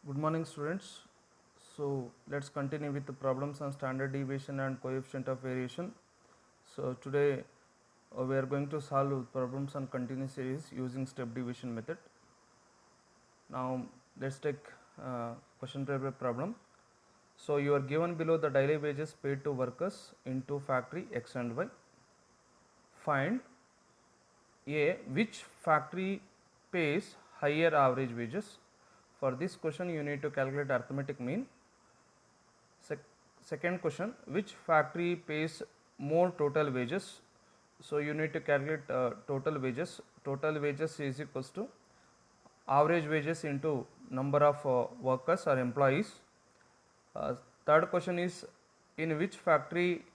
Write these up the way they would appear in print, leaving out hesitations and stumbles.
Good morning, students. So let's continue with the problems on standard deviation and coefficient of variation. So today we are going to solve problems on continuous series using step deviation method. Now let's take question paper problem. So you are given below the daily wages paid to workers into factory X and Y. Find A, which factory pays higher average wages. For this question you need to calculate arithmetic mean. Second question, which factory pays more total wages? So you need to calculate total wages. Total wages is equals to average wages into number of workers or employees. Third question is, in which factory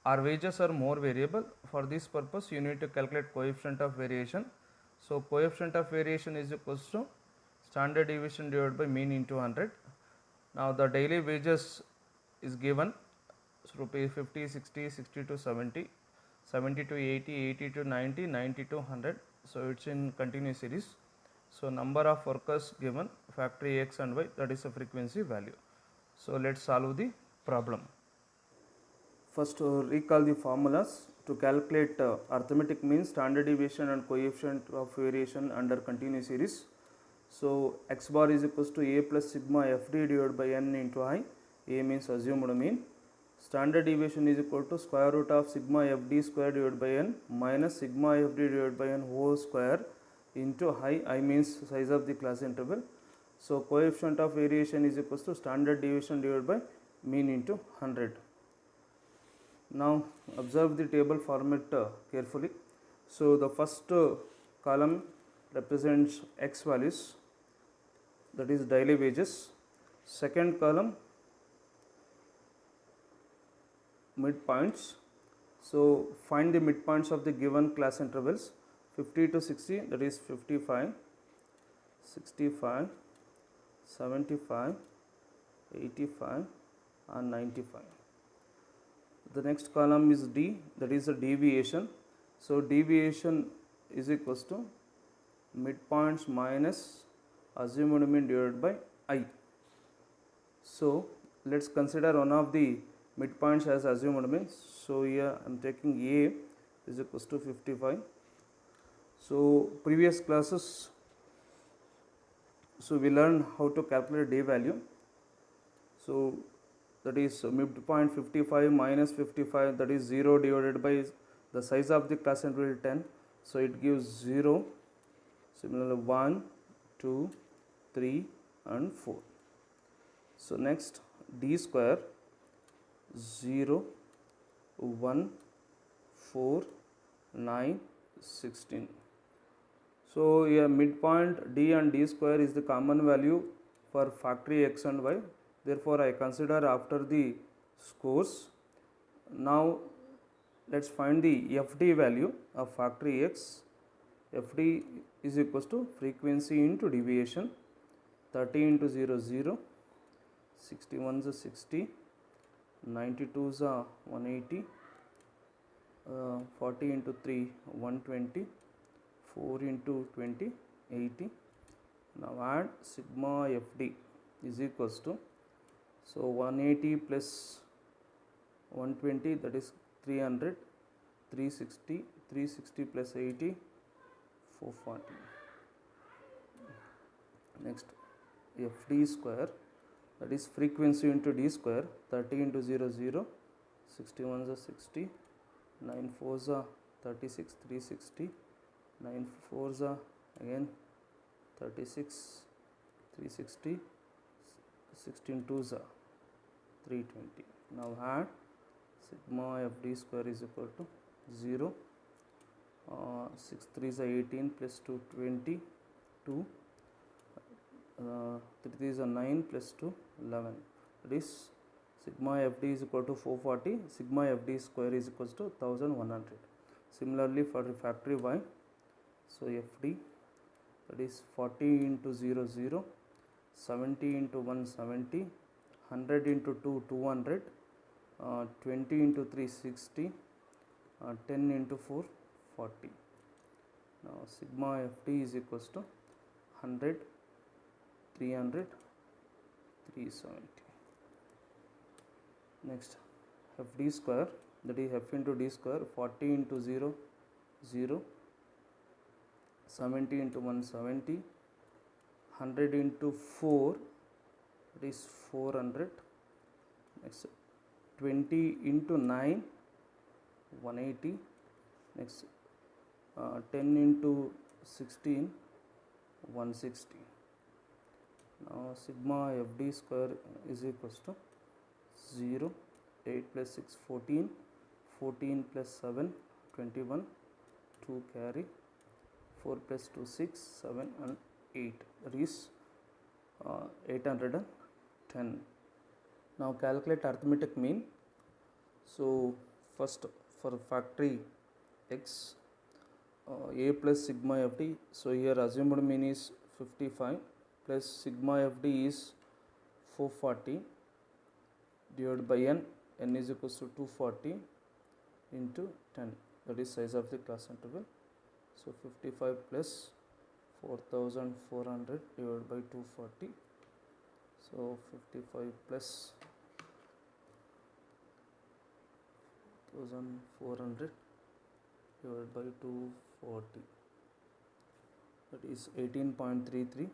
our wages are more variable? For this purpose you need to calculate coefficient of variation. So coefficient of variation is equals to standard deviation divided by mean into 100. Now the daily wages is given, so rupees 50, 60, 60 to 70, 70 to 80, 80 to 90, 90 to 100. So it's in continuous series. So number of workers given, factory X and Y, that is a frequency value. So let's solve the problem. First recall the formulas to calculate arithmetic mean, standard deviation and coefficient of variation under continuous series. So x bar is equals to a plus sigma fd divided by n into I. A means assumed mean. Standard deviation is equal to square root of sigma fd square divided by n minus sigma fd divided by n whole square into I means size of the class interval. So coefficient of variation is equals to standard deviation divided by mean into 100. Now observe the table format carefully. So the first column represents x values, that is daily wages. Second column midpoints. So find the midpoints of the given class intervals 50 to 60, that is 55, 65, 75, 85 and 95. The next column is D, that is a deviation. So deviation is equals to midpoints minus assumed mean divided by I. So let's consider one of the midpoints as assumed mean. So here I am taking A is equals to 55. So previous classes, so we learned how to calculate D value. So that is midpoint 55 minus 55, that is 0 divided by the size of the class interval 10. So it gives 0. Similarly 1, 2, 3 and 4. So next D square 0, 1, 4, 9, 16. So here midpoint D and D square is the common value for factory X and Y. Therefore I consider after the scores. Now let's find the FD value of factory X. FD is equals to frequency into deviation. 30 into 0 0, 61 is 60, 92 is 180, 40 into 3 120, 4 into 20 80. Now add sigma FD is equals to, so 180 plus 120, that is 300, 360, 360 plus 80, 440. Next FD square, that is frequency into D square. 30 into 0 0, 61 is 60, 9 4 is 36, 360, 9 4 is again 36, 360, 16 2 is 320. Now add sigma FD square is equal to 0, 6 3 is 18 plus 2 20, 2, 3 is 9 plus 2 11. That is sigma FD is equal to 440, sigma FD square is equals to 1100. Similarly for the factory Y, so FD, that is 40 into 0 0, 70 into 1 70, 100 into 2 200, 20 into 3 60, 10 into 4 40. Now sigma FD is equals to 100, 300, 370. Next, FD square, that is F into D square, 40 into 0, 0, 70 into 170, 100 into 4, that is 400. Next, 20 into 9, 180. Next, 10 into 16, 160. Now sigma FD square is equals to 0, 8 plus 6, 14, 14 plus 7, 21, 2 carry, 4 plus 2, 6, 7 and 8, that is 810. Now calculate arithmetic mean. So first, for factory x, a plus sigma FD, so here assumed mean is 55 plus sigma FD is 440 divided by n is equals to 240 into 10, that is size of the class interval. So 55 plus 4400 divided by 240, so 55 plus 1400 divided by 240, that is 18.33.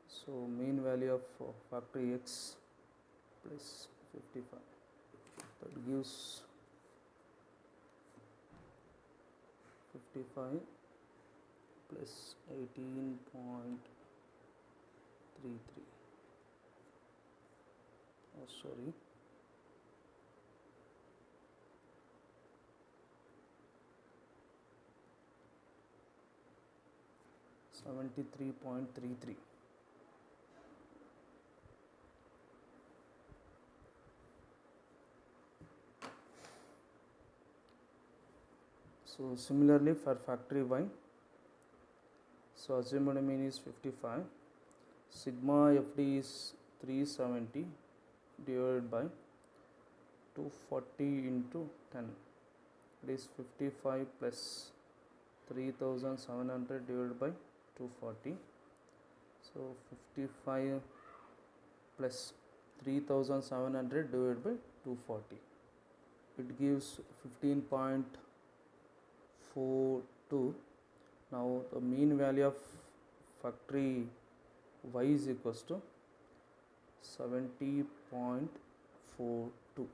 So mean value of factory x plus 55, that gives 55 plus 18.33. Oh, sorry. $73.33. So similarly for factory y, so assumed mean is 55, sigma FD is 370 divided by 240 into 10, it is 55 plus 3700 divided by 240, so 55 plus 3700 divided by 240, it gives 15.42. Now the mean value of factory y is equals to 70.42.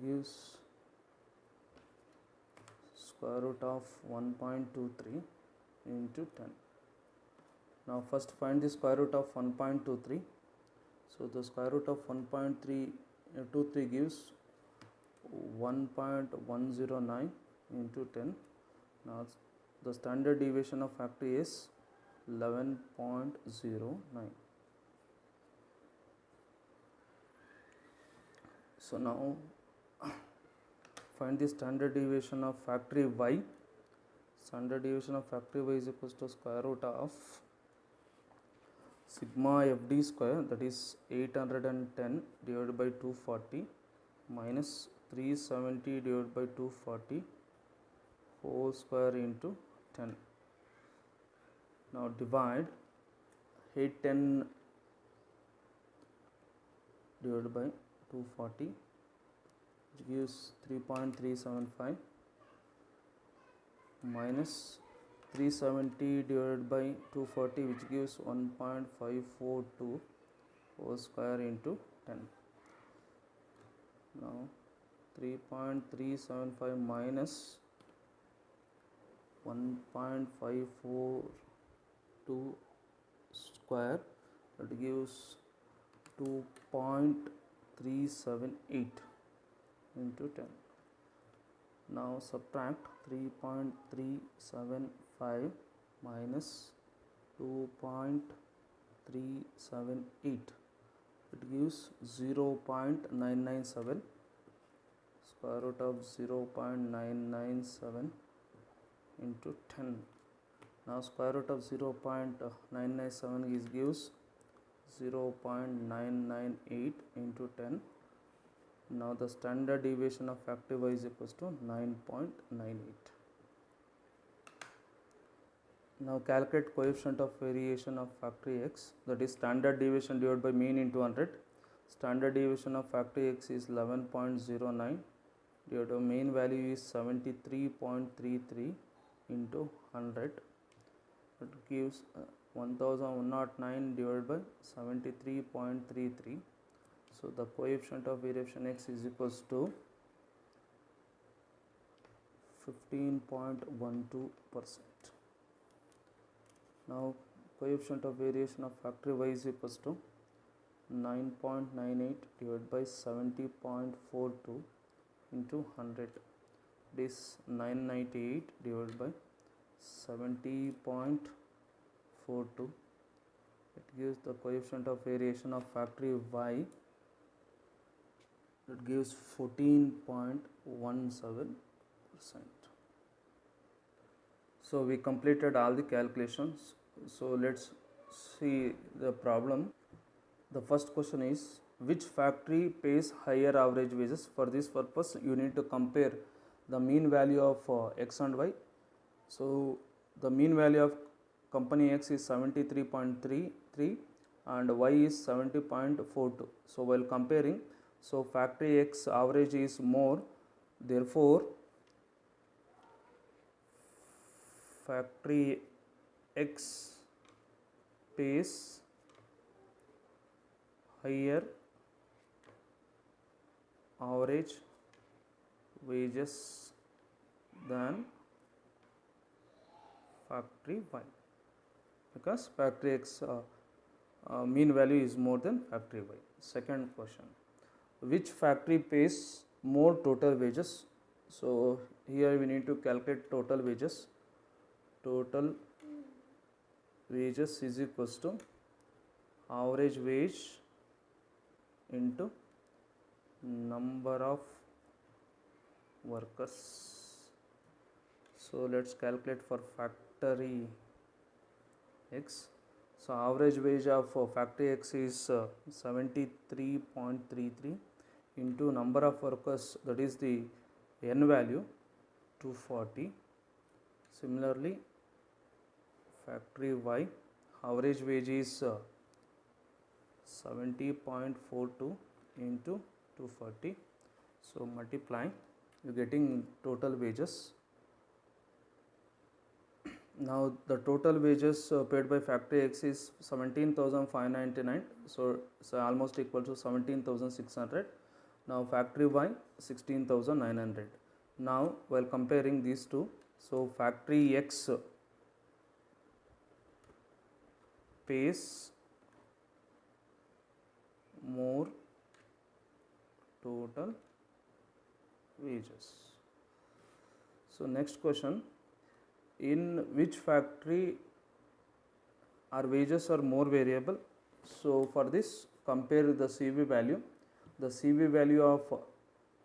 Gives square root of 1.23 into 10. Now first find the square root of 1.23. So the square root of 1.323 gives 1.109 into 10. Now the standard deviation of factory is 11.09. So now find the standard deviation of factory y. Standard deviation of factory y is equals to square root of sigma FD square, that is 810 divided by 240 minus 370 divided by 240 whole square into 10. Now divide 810 divided by 240, which gives 3.375 minus 370 divided by 240, which gives 1.542 whole square into 10. Now 3.375 minus 1.542 square, that gives 2.378 into 10. Now subtract 3.375 minus 2.378, it gives 0.997 square root of 0.997 into 10. Now square root of 0.997 gives 0.998 into 10. Now the standard deviation of factor y is equals to 9.98. Now calculate coefficient of variation of factor x, that is standard deviation divided by mean into 100. Standard deviation of factor x is 11.09 divided by mean value is 73.33 into 100. It gives 1109 divided by 73.33. So the coefficient of variation x is equals to 15.12%. Now coefficient of variation of factor y is equals to 9.98 divided by 70.42 into 100. This 998 divided by 70.42. It gives the coefficient of variation of factor y. It gives 14.17%. So we completed all the calculations. So let's see the problem. The first question is, which factory pays higher average wages? For this purpose you need to compare the mean value of x and y. So the mean value of company X is 73.33 and y is 70.42. So while comparing, so factory X average is more, therefore factory X pays higher average wages than factory Y, because factory X mean value is more than factory Y. Second question, which factory pays more total wages? So here we need to calculate total wages. Total wages is equals to average wage into number of workers. So let's calculate for factory X. So average wage of factory X is 73.33 into number of workers, that is the n value, 240. Similarly factory Y, average wage is 70.42 into 240. So multiply, you are getting total wages. Now the total wages paid by factory X is 17,599. So it's almost equal to 17,600. Now factory Y 16,900. Now while comparing these two, so factory X pays more total wages. So next question, in which factory our wages are more variable? So for this, compare the CV value. The CV value of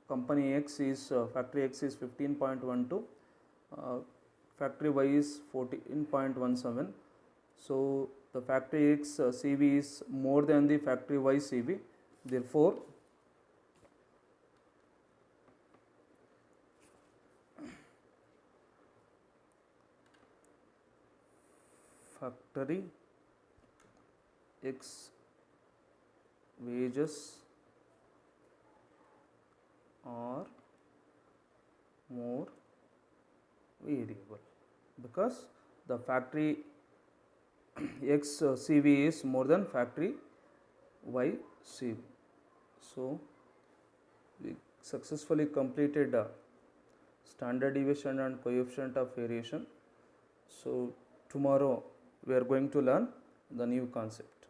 company X is factory X is 15.12, factory Y is 14.17. So the factory X CV is more than the factory Y CV. Therefore factory X wages are more variable because the factory X CV is more than factory Y CV. So we successfully completed standard deviation and coefficient of variation. So tomorrow we are going to learn the new concept.